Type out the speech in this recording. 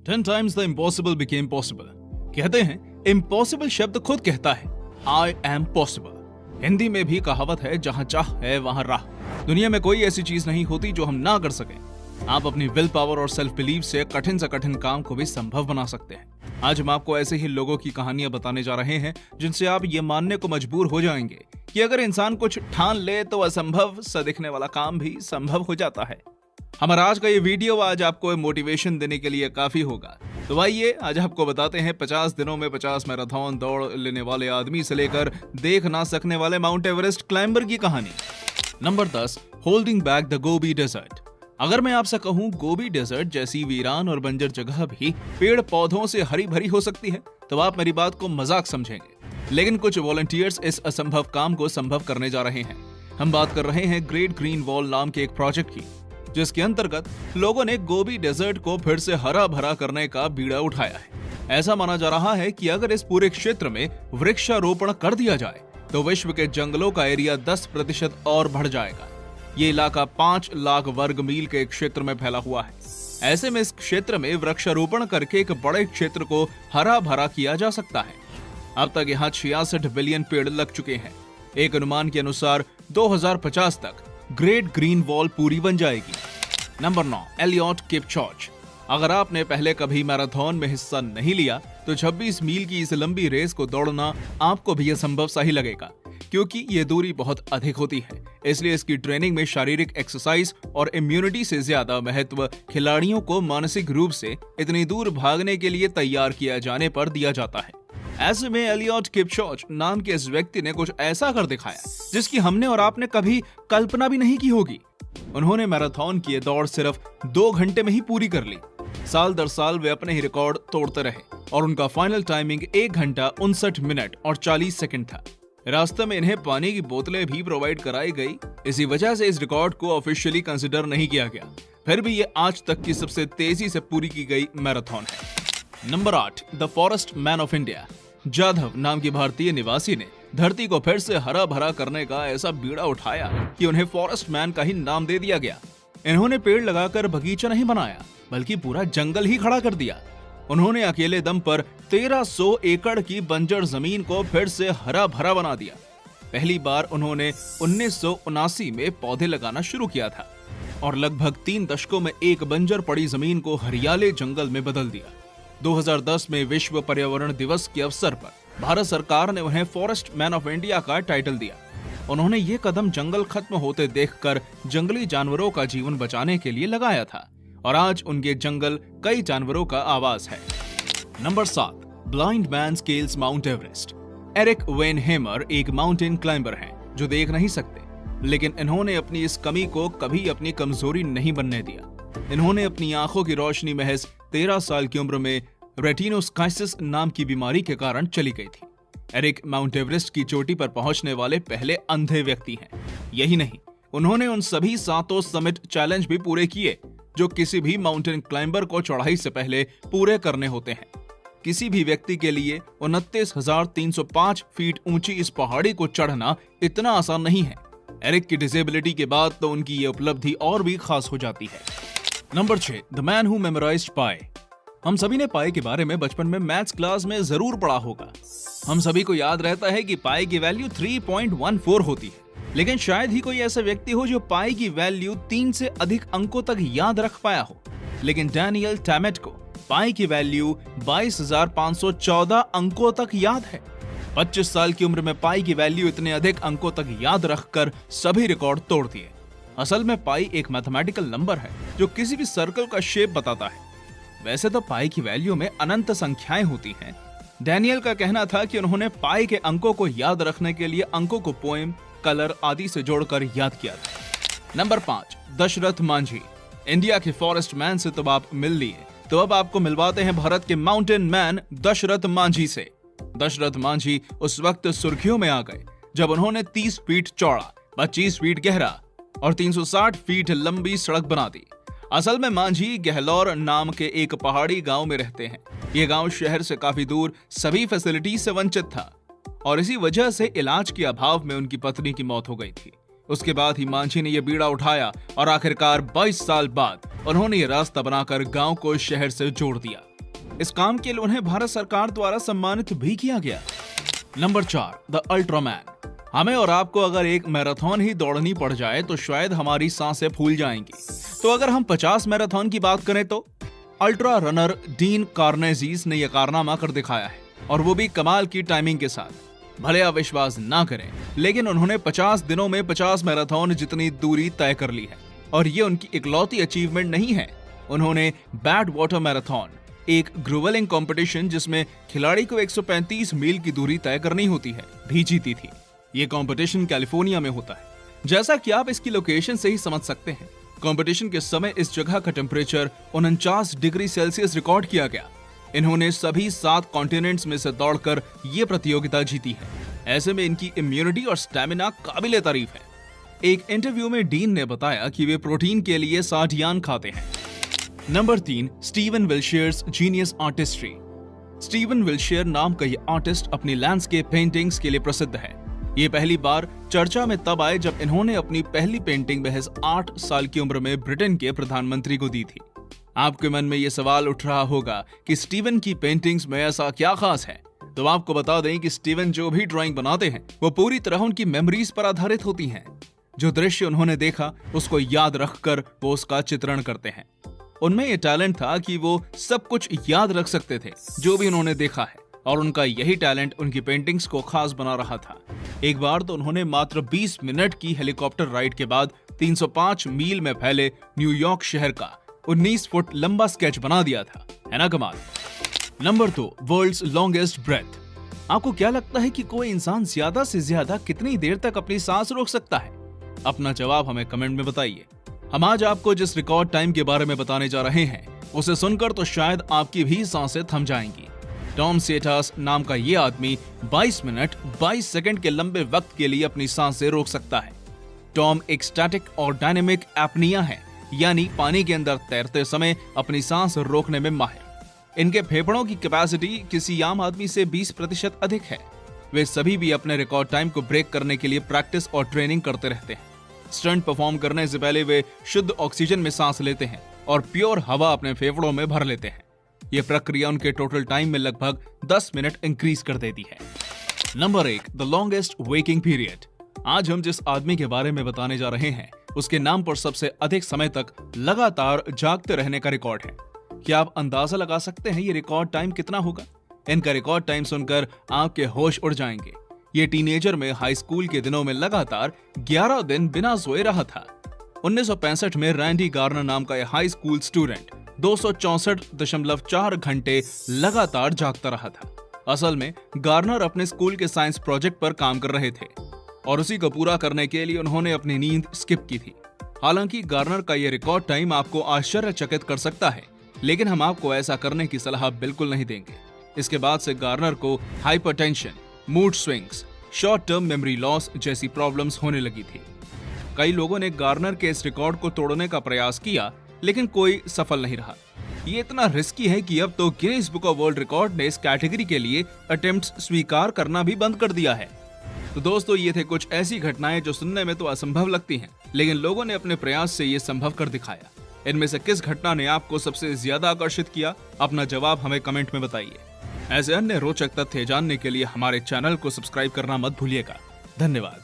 10 times the impossible became possible। कहते हैं impossible शब्द खुद कहता है आई एम पॉसिबल। हिंदी में भी कहावत है जहां चाह है वहां राह। दुनिया में कोई ऐसी चीज नहीं होती जो हम ना कर सकें। आप अपनी विल पावर और सेल्फ बिलीव से कठिन काम को भी संभव बना सकते हैं। आज हम आपको ऐसे ही लोगों की कहानियां बताने जा रहे हैं जिनसे आप ये मानने को मजबूर हो जाएंगे कि अगर इंसान कुछ ठान ले तो असंभव सा दिखने वाला काम भी संभव हो जाता है। हमारा आज का ये वीडियो आज आपको मोटिवेशन देने के लिए काफी होगा। तो आइए आज आपको बताते हैं 50 दिनों में 50 मैराथन दौड़ लेने वाले आदमी से लेकर देख ना सकने वाले माउंट एवरेस्ट क्लाइंबर की कहानी। Number 10, holding back the Gobi desert. अगर मैं आपसे कहूं गोबी डेजर्ट जैसी वीरान और बंजर जगह भी पेड़ पौधों से हरी भरी हो सकती है तो आप मेरी बात को मजाक समझेंगे, लेकिन कुछ वॉलंटियर्स इस असंभव काम को संभव करने जा रहे हैं। हम बात कर रहे हैं ग्रेट ग्रीन वॉल नाम के एक प्रोजेक्ट की, जिसके अंतर्गत लोगों ने गोबी डेजर्ट को फिर से हरा भरा करने का बीड़ा उठाया है। ऐसा माना जा रहा है कि अगर इस पूरे क्षेत्र में वृक्षारोपण कर दिया जाए तो विश्व के जंगलों का एरिया 10% और बढ़ जाएगा। ये इलाका 5 लाख वर्ग मील के क्षेत्र में फैला हुआ है। ऐसे में इस क्षेत्र में वृक्षारोपण करके एक बड़े क्षेत्र को हरा भरा किया जा सकता है। अब तक यहाँ 66 बिलियन पेड़ लग चुके हैं। एक अनुमान के अनुसार 2050 तक ग्रेट ग्रीन वॉल पूरी बन जाएगी। Number 9, Eliud Kipchoge. अगर आपने पहले कभी मैराथन में हिस्सा नहीं लिया तो 26 मील की इस लंबी रेस को दौड़ना आपको भी असंभव सा ही लगेगा, क्योंकि ये दूरी बहुत अधिक होती है। इसलिए इसकी ट्रेनिंग में शारीरिक एक्सरसाइज और इम्यूनिटी से ज्यादा महत्व खिलाड़ियों को मानसिक रूप से इतनी दूर भागने के लिए तैयार किया जाने पर दिया जाता है। ऐसे में एलियट किपचॉर्ज नाम के इस व्यक्ति ने कुछ ऐसा कर दिखाया जिसकी हमने और आपने कभी कल्पना भी नहीं की होगी। उन्होंने मैराथन की दौड़ सिर्फ 2 घंटे में ही पूरी कर ली। साल दर साल वे अपने ही रिकॉर्ड तोड़ते रहे और उनका फाइनल टाइमिंग 1 घंटा 59 मिनट और 40 सेकंड था। रास्ते में इन्हें पानी की बोतलें भी प्रोवाइड कराई गई। इसी वजह से इस रिकॉर्ड को ऑफिशियली कंसिडर नहीं किया गया। फिर भी ये आज तक की सबसे तेजी से पूरी की गई मैराथन है। Number 8, the forest man of India. Jadhav नाम की भारतीय निवासी ने धरती को फिर से हरा भरा करने का ऐसा बीड़ा उठाया कि उन्हें फॉरेस्ट मैन का ही नाम दे दिया गया। इन्होंने पेड़ लगाकर बगीचा नहीं बनाया बल्कि पूरा जंगल ही खड़ा कर दिया। उन्होंने अकेले दम पर 1300 एकड़ की बंजर जमीन को फिर से हरा भरा बना दिया। पहली बार उन्होंने 1979 में पौधे लगाना शुरू किया था और लगभग 3 दशकों में एक बंजर पड़ी जमीन को हरियाले जंगल में बदल दिया। 2010 में विश्व पर्यावरण दिवस के अवसर पर भारत सरकार ने उन्हें फॉरेस्ट मैन ऑफ इंडिया का टाइटल दिया। उन्होंने ये कदम जंगल खत्म होते देखकर जंगली जानवरों का जीवन बचाने के लिए लगाया था और आज उनके जंगल कई जानवरों का आवास है। Number 7, blind man scales Mount Everest. Erik Weihenmayer एक माउंटेन क्लाइंबर हैं जो देख नहीं सकते, लेकिन इन्होंने अपनी इस कमी को कभी अपनी कमजोरी नहीं बनने दिया। इन्होंने अपनी आंखों की रोशनी महज 13 साल की उम्र में रेटिनोस्काइसिस नाम की बीमारी के कारण चली गई थी। एरिक माउंट एवरेस्ट की चोटी पर पहुंचने वाले पहले अंधे व्यक्ति हैं। यही नहीं, उन्होंने उन सभी 7 समिट चैलेंज भी पूरे किए जो किसी भी माउंटेन क्लाइंबर को चढ़ाई से पहले पूरे करने होते हैं। किसी भी व्यक्ति के लिए 29,305 फीट ऊंची इस पहाड़ी को चढ़ना इतना आसान नहीं है। एरिक की डिसेबिलिटी के बाद तो उनकी ये उपलब्धि और भी खास हो जाती है। Number 6, the man who memorised pi. हम सभी ने पाई के बारे में बचपन में मैथ्स क्लास में जरूर पढ़ा होगा। हम सभी को याद रहता है कि पाई की वैल्यू 3.14 होती है, लेकिन शायद ही कोई ऐसा व्यक्ति हो जो पाई की वैल्यू 3 से अधिक अंकों तक याद रख पाया हो। लेकिन डैनियल टैमेट को पाई की वैल्यू 22,514 अंकों तक याद है। 25 साल की उम्र में पाई की वैल्यू इतने अधिक अंकों तक याद रखकर सभी रिकॉर्ड तोड़ दिए। असल में पाई एक मैथमेटिकल नंबर है जो किसी भी सर्कल का शेप बताता है। वैसे तो पाई की वैल्यू में अनंत संख्याएं होती हैं। डैनियल का कहना था कि उन्होंने पाई के अंकों को याद रखने के लिए अंकों को पोएम, कलर आदि से जोड़कर याद किया था। नंबर 5, दशरथ मांझी। इंडिया के फॉरेस्ट मैन से तो आप मिल लिए, तो अब आपको मिलवाते हैं भारत के माउंटेन मैन दशरथ मांझी से। दशरथ मांझी उस वक्त सुर्खियों में आ गए जब उन्होंने 30 फीट चौड़ा, 25 फीट गहरा और 360 फीट लंबी सड़क बना दी। असल में मांझी गहलोर नाम के एक पहाड़ी गांव में रहते हैं। ये गांव शहर से काफी दूर सभी फैसिलिटी से वंचित था और इसी वजह से इलाज के अभाव में उनकी पत्नी की मौत हो गई थी। उसके बाद ही मांझी ने यह बीड़ा उठाया और आखिरकार 22 साल बाद उन्होंने ये रास्ता बनाकर गांव को शहर से जोड़ दिया। इस काम के लिए उन्हें भारत सरकार द्वारा सम्मानित भी किया गया। Number 4, the Ultraman. हमें और आपको अगर एक मैराथन ही दौड़नी पड़ जाए तो शायद हमारी सांसें फूल जाएंगी। तो अगर हम 50 मैराथन की बात करें तो अल्ट्रा रनर डीन कार्नेजीज ने यह कारनामा कर दिखाया है, और वो भी कमाल की टाइमिंग के साथ। भले आप विश्वास ना करें, लेकिन उन्होंने 50 दिनों में 50 मैराथन जितनी दूरी तय कर ली है। और ये उनकी इकलौती अचीवमेंट नहीं है। उन्होंने बैड वाटर मैराथन, एक ग्रुवलिंग कंपटीशन जिसमें खिलाड़ी को 135 मील की दूरी तय करनी होती है, भी जीती थी। ये कंपटीशन कैलिफोर्निया में होता है। जैसा कि आप इसकी लोकेशन से ही समझ सकते हैं, कंपटीशन के समय इस जगह का टेम्परेचर 49 डिग्री सेल्सियस रिकॉर्ड किया गया। इन्होंने सभी 7 कॉन्टिनेंट्स में से दौड़कर ये प्रतियोगिता जीती है। ऐसे में इनकी इम्यूनिटी और स्टैमिना काबिले तारीफ है। एक इंटरव्यू में डीन ने बताया कि वे प्रोटीन के लिए सार्डियान खाते हैं। Number 3, Stephen Wiltshire's genius artistry. Stephen Wiltshire नाम का ये आर्टिस्ट अपनी लैंडस्केप पेंटिंग्स के लिए प्रसिद्ध है। ये पहली बार चर्चा में तब आए जब इन्होंने अपनी पहली पेंटिंग महज 8 साल की उम्र में ब्रिटेन के प्रधानमंत्री को दी थी। आपके मन में ये सवाल उठ रहा होगा कि स्टीवन की पेंटिंग्स में ऐसा क्या खास है। तो आपको बता दें कि स्टीवन जो भी ड्राइंग बनाते हैं वो पूरी तरह उनकी मेमोरीज पर आधारित होती हैं। जो दृश्य उन्होंने देखा उसको याद रखकर वो उसका चित्रण करते हैं। उनमें ये टैलेंट था कि वो सब कुछ याद रख सकते थे जो भी उन्होंने देखा है, और उनका यही टैलेंट उनकी पेंटिंग्स को खास बना रहा था। एक बार तो उन्होंने मात्र 20 मिनट की हेलीकॉप्टर राइड के बाद 305 मील में फैले न्यूयॉर्क शहर का 19 फुट लंबा स्केच बना दिया था। है ना कमाल। Number 2, world's longest breath. आपको क्या लगता है कि कोई इंसान ज्यादा से ज्यादा कितनी देर तक अपनी सांस रोक सकता है? अपना जवाब हमें कमेंट में बताइए। हम आज आपको जिस रिकॉर्ड टाइम के बारे में बताने जा रहे हैं उसे सुनकर तो शायद आपकी भी सांसें थम जाएंगी। टॉम सेटास नाम का ये आदमी 22 मिनट 22 सेकंड के लंबे वक्त के लिए अपनी सांसें रोक सकता है। टॉम एक स्टैटिक और डायनेमिक एपनिया है, यानी पानी के अंदर तैरते समय अपनी सांस रोकने में माहिर। इनके फेफड़ों की कैपेसिटी किसी आम आदमी से 20% अधिक है। वे सभी भी अपने रिकॉर्ड टाइम को ब्रेक करने के लिए प्रैक्टिस और ट्रेनिंग करते रहते हैं। स्टंट परफॉर्म करने से पहले वे शुद्ध ऑक्सीजन में सांस लेते हैं और प्योर हवा अपने फेफड़ों में भर लेते हैं। यह प्रक्रिया उनके टोटल टाइम में लगभग 10 मिनट इंक्रीज कर देती है। Number 1, the longest waking period. आज हम जिस आदमी के बारे में बताने जा रहे हैं उसके नाम पर सबसे अधिक समय तक लगातार जागते रहने का रिकॉर्ड है। क्या आप अंदाजा लगा सकते हैं ये रिकॉर्ड टाइम कितना होगा? इनका रिकॉर्ड टाइम सुनकर आपके होश उड़ जाएंगे। ये टीनेजर में हाई स्कूल के दिनों में लगातार 11 दिन बिना सोए रहा था। 1965 में रैंडी गार्नर नाम का हाई स्कूल स्टूडेंट 264.4 घंटे लगातार जागता रहा था। असल में गार्नर अपने स्कूल के साइंस प्रोजेक्ट पर काम कर रहे थे और उसी को पूरा करने के लिए उन्होंने अपनी नींद स्किप की थी। हालांकि गार्नर का यह रिकॉर्ड टाइम आपको आश्चर्यचकित कर सकता है, लेकिन हम आपको ऐसा करने की सलाह बिल्कुल नहीं देंगे। इसके बाद से गार्नर को hypertension, mood swings, short term memory loss जैसी प्रॉब्लम्स होने लगी थी। कई लोगों ने गार्नर के इस रिकॉर्ड को तोड़ने का प्रयास किया, लेकिन कोई सफल नहीं रहा। ये इतना रिस्की है कि अब तो Guinness book of world record ने इस कैटेगरी के लिए अटेम्प्ट्स स्वीकार करना भी बंद कर दिया है। तो दोस्तों, ये थे कुछ ऐसी घटनाएं जो सुनने में तो असंभव लगती हैं, लेकिन लोगों ने अपने प्रयास से ये संभव कर दिखाया। इनमें से किस घटना ने आपको सबसे ज्यादा आकर्षित किया? अपना जवाब हमें कमेंट में बताइए। ऐसे अन्य रोचक तथ्य जानने के लिए हमारे चैनल को सब्सक्राइब करना मत भूलिएगा। धन्यवाद।